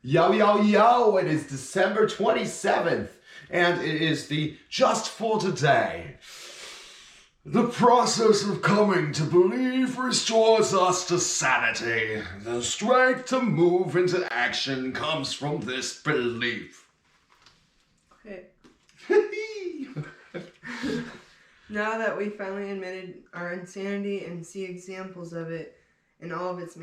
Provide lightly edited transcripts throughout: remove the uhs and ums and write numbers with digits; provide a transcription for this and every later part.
Yo, yo, yo, it is December 27th, and it is the Just for Today. The process of coming to believe restores us to sanity. The strength to move into action comes from this belief. Okay. Now that we finally admitted our insanity and see examples of it in all of its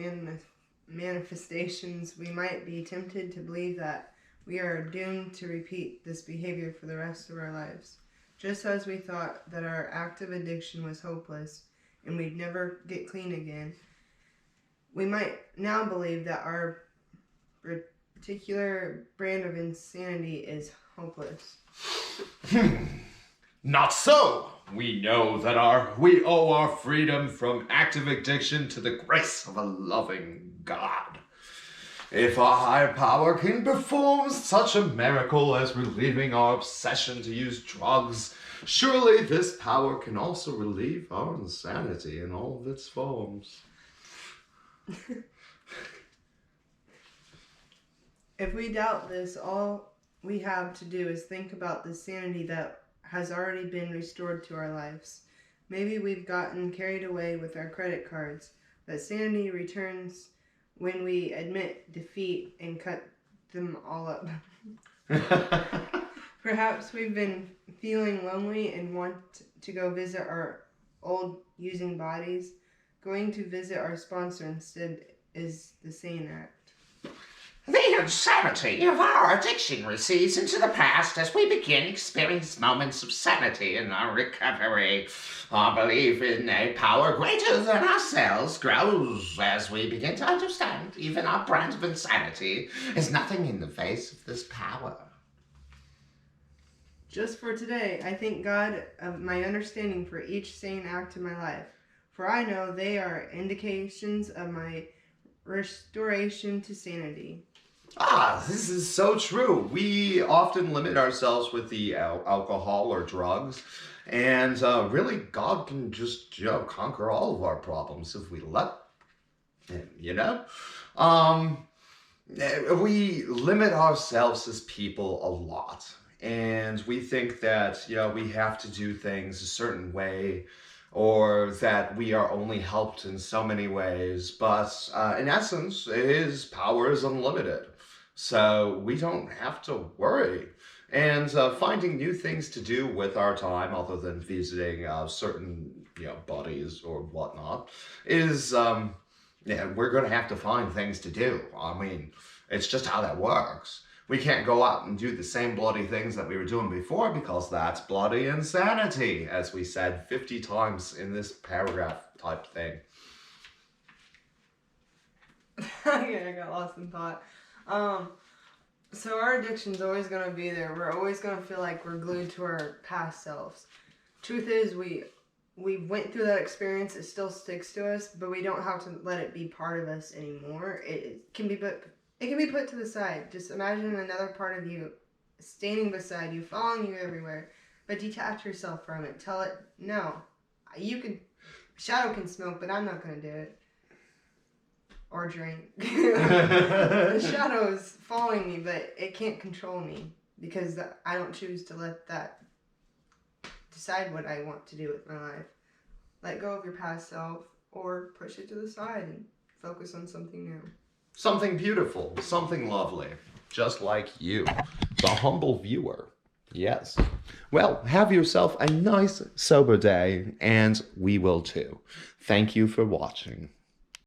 manifestations, we might be tempted to believe that we are doomed to repeat this behavior for the rest of our lives. Just as we thought that our active addiction was hopeless and we'd never get clean again, we might now believe that our particular brand of insanity is hopeless. Not so. We know that we owe our freedom from active addiction to the grace of a loving God. If our higher power can perform such a miracle as relieving our obsession to use drugs, surely this power can also relieve our insanity in all of its forms. If we doubt this, all we have to do is think about the sanity that has already been restored to our lives. Maybe we've gotten carried away with our credit cards, but sanity returns when we admit defeat and cut them all up. Perhaps we've been feeling lonely and want to go visit our old using bodies. Going to visit our sponsor instead is the sane act. The insanity of our addiction recedes into the past as we begin experience moments of sanity in our recovery. Our belief in a power greater than ourselves grows as we begin to understand even our brand of insanity is nothing in the face of this power. Just for today, I thank God of my understanding for each sane act in my life, for I know they are indications of my restoration to sanity. This is so true. We often limit ourselves with the alcohol or drugs, and really God can just conquer all of our problems if we let him, we limit ourselves as people a lot, and we think that we have to do things a certain way, or that we are only helped in so many ways, but in essence, his power is unlimited. So we don't have to worry. And finding new things to do with our time other than visiting certain buddies or whatnot is, we're going to have to find things to do. I mean, it's just how that works. We can't go out and do the same bloody things that we were doing before because that's bloody insanity, as we said 50 times in this paragraph type thing. Okay, I got lost in thought. So our addiction's always going to be there. We're always going to feel like we're glued to our past selves. Truth is, we went through that experience. It still sticks to us, but we don't have to let it be part of us anymore. It can be put to the side. Just imagine another part of you standing beside you, following you everywhere, but detach yourself from it. Tell it, no, Shadow can smoke, but I'm not going to do it. Or drink. The shadow is following me, but it can't control me because I don't choose to let that decide what I want to do with my life. Let go of your past self or push it to the side and focus on something new. Something beautiful, something lovely, just like you, the humble viewer. Yes. Well, have yourself a nice, sober day, and we will too. Thank you for watching.